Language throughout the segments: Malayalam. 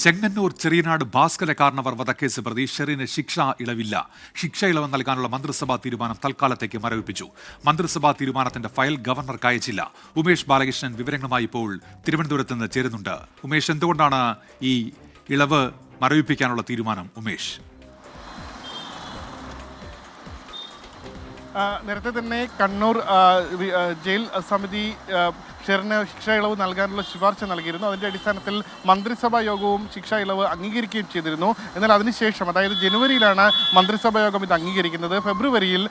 ചെങ്ങന്നൂർ ചെറിയനാട് ഭാസ്കര കാരണവർ വധക്കേസ് പ്രതി ഷെറിന് ശിക്ഷ ഇളവ് നൽകാനുള്ള മന്ത്രിസഭാ തീരുമാനം തൽക്കാലത്തേക്ക് മരവിപ്പിച്ചു. മന്ത്രിസഭാ തീരുമാനത്തിന്റെ ഫയൽ ഗവർണർക്ക് അയച്ചില്ല. ഉമേഷ് ബാലകൃഷ്ണൻ വിവരങ്ങളുമായി ഇപ്പോൾ തിരുവനന്തപുരത്ത് നിന്ന് ചേരുന്നുണ്ട്. ഉമേഷ്, എന്തുകൊണ്ടാണ് ഈ ഇളവ് മരവിപ്പിക്കാനുള്ള തീരുമാനം? ഉമേഷ്, നേരത്തെ തന്നെ കണ്ണൂർ ജയിൽ സമിതി ഷെറിന് ശിക്ഷാ ഇളവ് നൽകാനുള്ള ശുപാർശ നൽകിയിരുന്നു. അതിൻ്റെ അടിസ്ഥാനത്തിൽ മന്ത്രിസഭാ യോഗവും ശിക്ഷാ ഇളവ് അംഗീകരിക്കുകയും ചെയ്തിരുന്നു. എന്നാൽ അതിനുശേഷം, അതായത് ജനുവരിയിലാണ് മന്ത്രിസഭാ യോഗം ഇത് അംഗീകരിക്കുന്നത്. ഫെബ്രുവരിയിൽ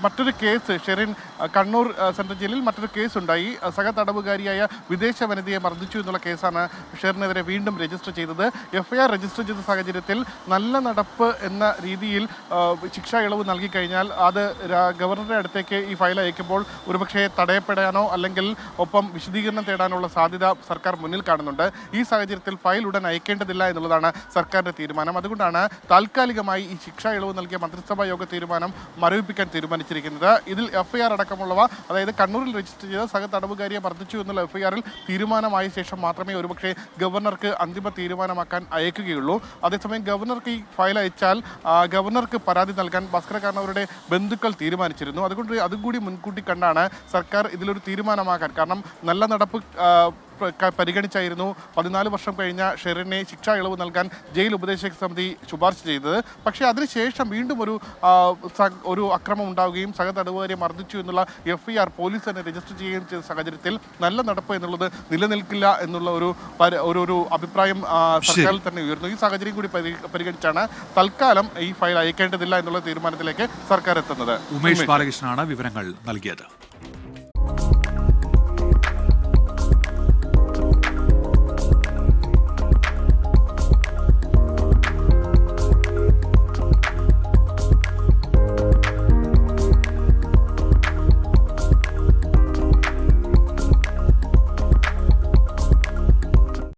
മറ്റൊരു കേസ് ഷെറിൻ കണ്ണൂർ സെൻട്രൽ ജയിലിൽ മറ്റൊരു കേസുണ്ടായി. സഹ തടവുകാരിയായ വിദേശ വനിതയെ മർദ്ദിച്ചു എന്നുള്ള കേസാണ് ഷെറിനെതിരെ വീണ്ടും രജിസ്റ്റർ ചെയ്തത്. FIR രജിസ്റ്റർ ചെയ്ത സാഹചര്യത്തിൽ നല്ല നടപ്പ് എന്ന രീതിയിൽ ശിക്ഷാ ഇളവ് നൽകിക്കഴിഞ്ഞാൽ അത് ഗവർണറുടെ അടുത്തേക്ക് ഈ ഫയൽ അയക്കുമ്പോൾ ഒരുപക്ഷെ തടയപ്പെടാനോ അല്ലെങ്കിൽ ഒപ്പം വിശദീകരണം തേടാനുള്ള സാധ്യത സർക്കാർ മുന്നിൽ കാണുന്നുണ്ട്. ഈ സാഹചര്യത്തിൽ ഫയൽ ഉടൻ അയക്കേണ്ടതില്ല എന്നുള്ളതാണ് സർക്കാരിൻ്റെ തീരുമാനം. അതുകൊണ്ടാണ് താൽക്കാലികമായി ഈ ശിക്ഷാ ഇളവ് നൽകിയ മന്ത്രിസഭാ യോഗ തീരുമാനം മരവിപ്പിക്കാൻ തീരുമാനിച്ചിരിക്കുന്നത്. ഇതിൽ FIR അടക്കമുള്ളവ, അതായത് കണ്ണൂരിൽ രജിസ്റ്റർ ചെയ്ത സഹ തടവുകാരിയെ മർദ്ദിച്ചു എന്നുള്ള FIR-ൽ തീരുമാനമായ ശേഷം മാത്രമേ ഒരുപക്ഷെ ഗവർണർക്ക് അന്തിമ തീരുമാനമാക്കാൻ അയക്കുകയുള്ളൂ. അതേസമയം ഗവർണർക്ക് ഈ ഫയൽ അയച്ചാൽ ഗവർണർക്ക് പരാതി നൽകാൻ ഭാസ്കര കാരണവരുടെ ബന്ധുക്കൾ തീരുമാനിച്ചിരുന്നു. അതുകൊണ്ട് അതും കൂടി മുൻകൂട്ടി കണ്ടാണ് സർക്കാർ ഇതിലൊരു തീരുമാനമാക്കാൻ, കാരണം നല്ല നടപ്പ് പരിഗണിച്ചായിരുന്നു 14 വർഷം കഴിഞ്ഞ ഷെറിനെ ശിക്ഷാ ഇളവ് നൽകാൻ ജയിൽ ഉപദേശക സമിതി ശുപാർശ ചെയ്തത്. പക്ഷേ അതിനുശേഷം വീണ്ടും ഒരു അക്രമം ഉണ്ടാവുകയും സഹ തടവുകാരെ മർദ്ദിച്ചു എന്നുള്ള FIR പോലീസ് തന്നെ രജിസ്റ്റർ ചെയ്യുകയും ചെയ്ത സാഹചര്യത്തിൽ നല്ല നടപ്പ് എന്നുള്ളത് നിലനിൽക്കില്ല എന്നുള്ള ഒരു അഭിപ്രായം സർക്കാരിൽ തന്നെ ഉയർന്നു. ഈ സാഹചര്യം കൂടി പരിഗണിച്ചാണ് തൽക്കാലം ഈ ഫയൽ അയക്കേണ്ടതില്ല എന്നുള്ള തീരുമാനത്തിലേക്ക് സർക്കാർ എത്തുന്നത്. ഉമേഷ് ബാലകൃഷ്ണനാണ് വിവരങ്ങൾ നൽകിയത്.